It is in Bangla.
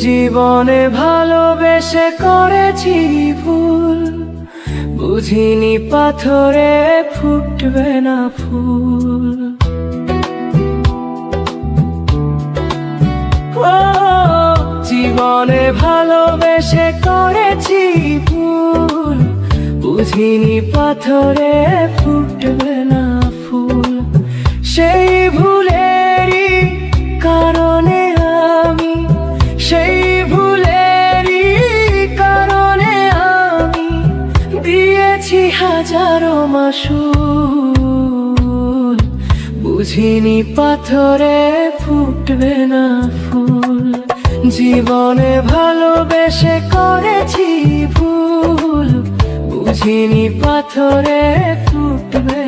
জীবনে ভালোবেসে করেছি ভুল, বুঝিনি পাথরে ফুটবে না ফুল। ও জীবনে ভালোবেসে করেছি ভুল, বুঝিনি পাথরে ফুটবে না ফুল। সেই ভুলেরই কারণে আমি, সেই ভুলেরই কারণে আমি দিয়েছি হাজারো মাসুল, বুঝিনি পাথরে ফুটবে না ফুল। জীবনে ভালোবেসে করেছি ভুল, বুঝিনি পাথরে ফুটবে